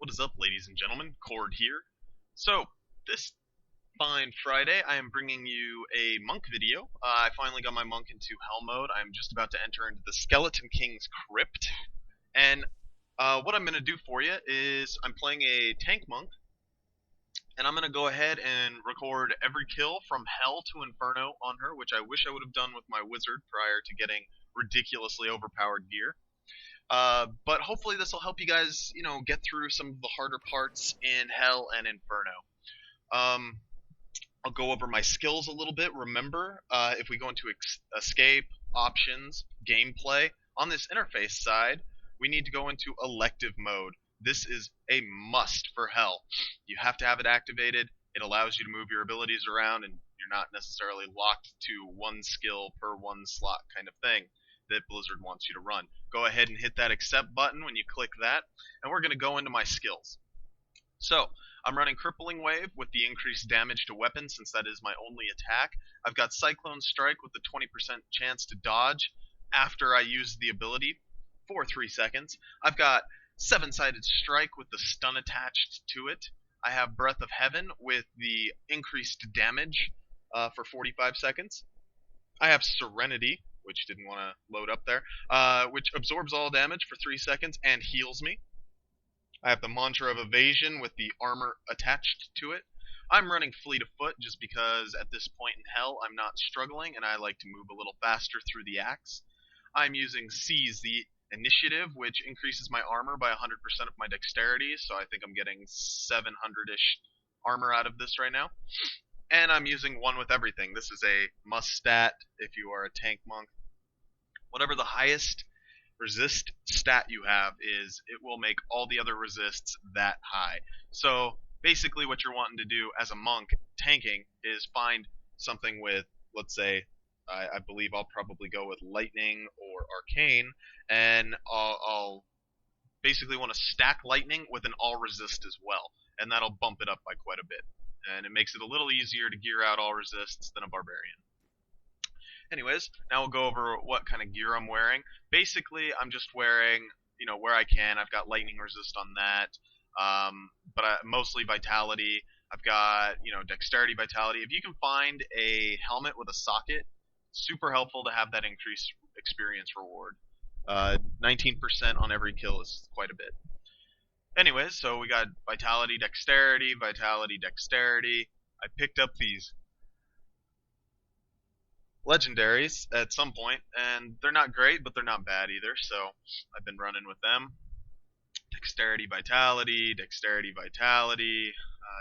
What is up, ladies and gentlemen? Cord here. So, this fine Friday, I am bringing you a monk video. I finally got my monk into hell mode. I'm just about to enter into the Skeleton King's Crypt. And what I'm going to do for you is I'm playing a tank monk, and I'm going to go ahead and record every kill from hell to inferno on her, which I wish I would have done with my wizard prior to getting ridiculously overpowered gear. But hopefully this will help you guys, get through some of the harder parts in Hell and Inferno. I'll go over my skills a little bit. Remember, if we go into Escape, Options, Gameplay, on this interface side, we need to go into Elective Mode. This is a must for Hell. You have to have it activated. It allows you to move your abilities around, and you're not necessarily locked to one skill per one slot kind of thing that Blizzard wants you to run. Go ahead and hit that accept button when you click that, and we're going to go into my skills. So, I'm running Crippling Wave with the increased damage to weapons since that is my only attack. I've got Cyclone Strike with the 20% chance to dodge after I use the ability for 3 seconds. I've got Seven-Sided Strike with the stun attached to it. I have Breath of Heaven with the increased damage for 45 seconds. I have Serenity, which didn't want to load up there, which absorbs all damage for 3 seconds and heals me. I have the Mantra of Evasion with the armor attached to it. I'm running Fleet of Foot just because at this point in Hell I'm not struggling and I like to move a little faster through the axe. I'm using Seize the Initiative, which increases my armor by 100% of my dexterity, so I think I'm getting 700-ish armor out of this right now. And I'm using One with Everything. This is a must stat if you are a tank monk. Whatever the highest resist stat you have is, it will make all the other resists that high. So basically what you're wanting to do as a monk tanking is find something with, let's say, I believe I'll probably go with Lightning or Arcane, and I'll basically want to stack Lightning with an all resist as well, and that'll bump it up by quite a bit. And it makes it a little easier to gear out all resists than a barbarian. Anyways, now we'll go over what kind of gear I'm wearing. Basically, I'm just wearing, where I can. I've got lightning resist on that, but mostly vitality. I've got, dexterity, vitality. If you can find a helmet with a socket, super helpful to have that increased experience reward. 19% on every kill is quite a bit. Anyways, so we got vitality, dexterity, vitality, dexterity. I picked up these legendaries at some point, and they're not great, but they're not bad either, so I've been running with them. Dexterity, vitality, dexterity, vitality,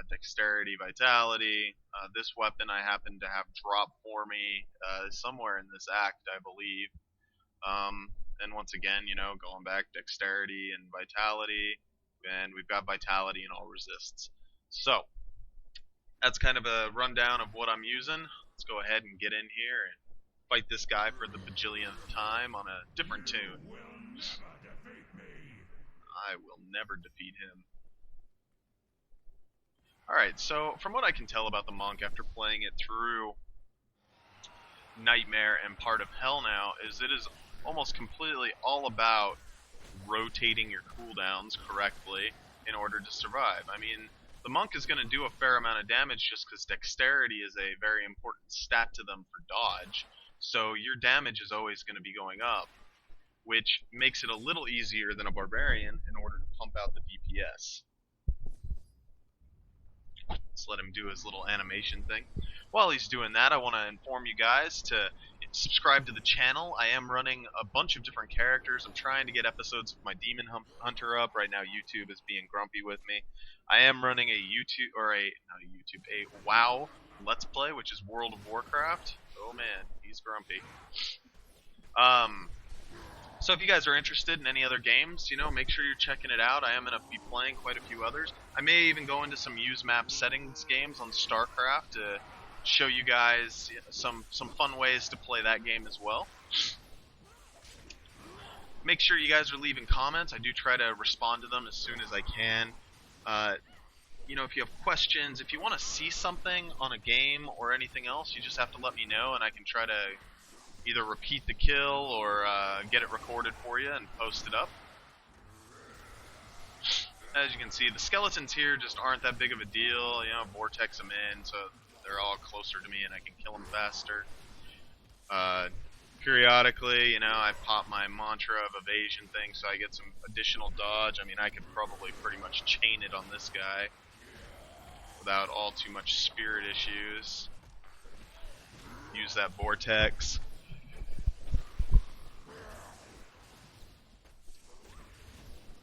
dexterity, vitality. This weapon I happen to have drop for me somewhere in this act, I believe. And once again, going back, dexterity and vitality, and we've got vitality and all resists. So, that's kind of a rundown of what I'm using. Let's go ahead and get in here and fight this guy for the bajillionth time on a different tune. I will never defeat him. Alright, so from what I can tell about the monk after playing it through Nightmare and part of Hell now, is it is almost completely all about rotating your cooldowns correctly in order to survive. I mean, the monk is going to do a fair amount of damage just because dexterity is a very important stat to them for dodge, so your damage is always going to be going up, which makes it a little easier than a barbarian in order to pump out the DPS. Let's let him do his little animation thing. While he's doing that, I want to inform you guys to subscribe to the channel. I am running a bunch of different characters. I'm trying to get episodes of my Demon Hunter up. Right now YouTube is being grumpy with me. I am running a WoW Let's Play, which is World of Warcraft. Oh man, he's grumpy. So if you guys are interested in any other games, make sure you're checking it out. I am going to be playing quite a few others. I may even go into some use map settings games on StarCraft to show you guys some fun ways to play that game as well. Make sure you guys are leaving comments. I do try to respond to them as soon as I can. If you have questions, if you want to see something on a game or anything else, you just have to let me know, and I can try to either repeat the kill or get it recorded for you and post it up. As you can see, the skeletons here just aren't that big of a deal. You know, vortex them in, so they're all closer to me and I can kill them faster. Periodically, you know, I pop my mantra of evasion thing so I get some additional dodge. I mean, I could probably pretty much chain it on this guy without all too much spirit issues. Use that vortex.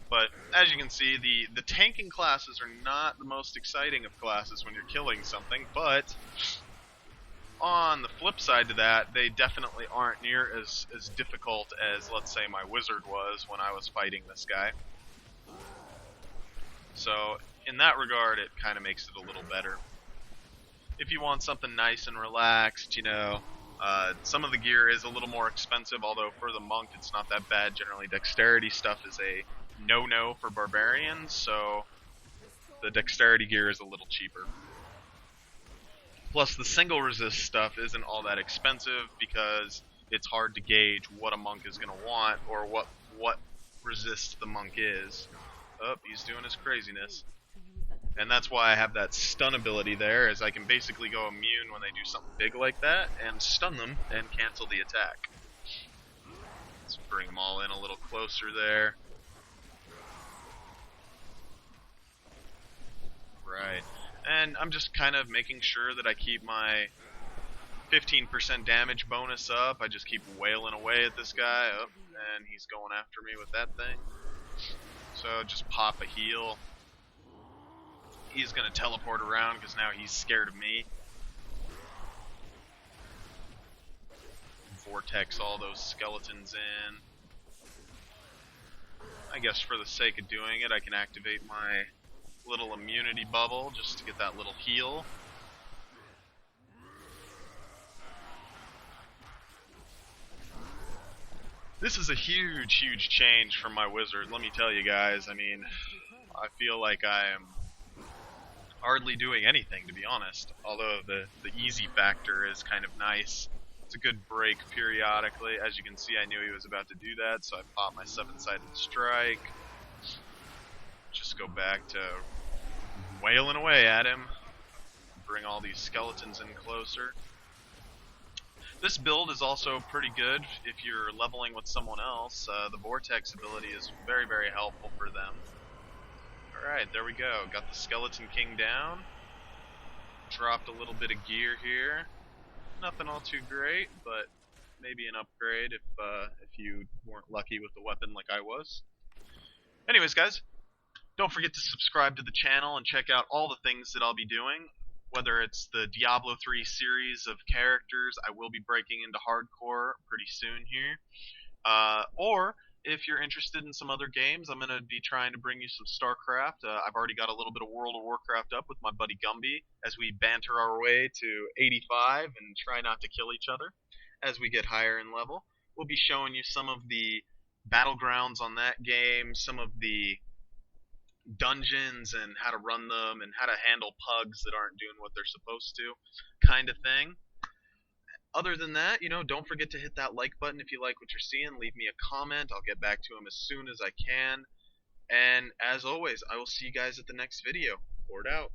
But as you can see, the tanking classes are not the most exciting of classes when you're killing something, but on the flip side to that, they definitely aren't near as difficult as, let's say, my wizard was when I was fighting this guy. So in that regard, it kind of makes it a little better. If you want something nice and relaxed, you know, some of the gear is a little more expensive, although for the monk it's not that bad. Generally, dexterity stuff is a no-no for barbarians, so the dexterity gear is a little cheaper. Plus, the single resist stuff isn't all that expensive because it's hard to gauge what a monk is going to want or what resist the monk is. Oh, he's doing his craziness. And that's why I have that stun ability there, as I can basically go immune when they do something big like that, and stun them and cancel the attack. Let's bring them all in a little closer there. Right. And I'm just kind of making sure that I keep my 15% damage bonus up. I just keep wailing away at this guy. Oh, and he's going after me with that thing. So just pop a heal. He's going to teleport around because now he's scared of me. Vortex all those skeletons in. I guess for the sake of doing it, I can activate my little immunity bubble just to get that little heal. This is a huge change from my wizard, let me tell you guys. I mean, I feel like I am hardly doing anything, to be honest, although the easy factor is kind of nice. It's a good break periodically. As you can see, I knew he was about to do that, so I popped my 7-sided strike. Just go back to wailing away at him. Bring all these skeletons in closer. This build is also pretty good if you're leveling with someone else. The vortex ability is very helpful for them. Alright, there we go. Got the Skeleton King down. Dropped a little bit of gear here. Nothing all too great, but maybe an upgrade if you weren't lucky with the weapon like I was. Anyways, guys, don't forget to subscribe to the channel and check out all the things that I'll be doing. Whether it's the Diablo 3 series of characters, I will be breaking into hardcore pretty soon here. Or if you're interested in some other games, I'm going to be trying to bring you some StarCraft. I've already got a little bit of World of Warcraft up with my buddy Gumby as we banter our way to 85 and try not to kill each other as we get higher in level. We'll be showing you some of the battlegrounds on that game, some of the dungeons and how to run them and how to handle pugs that aren't doing what they're supposed to, kind of thing. Other than that, you know, don't forget to hit that like button if you like what you're seeing. Leave me a comment. I'll get back to him as soon as I can. And as always, I will see you guys at the next video. Khord out.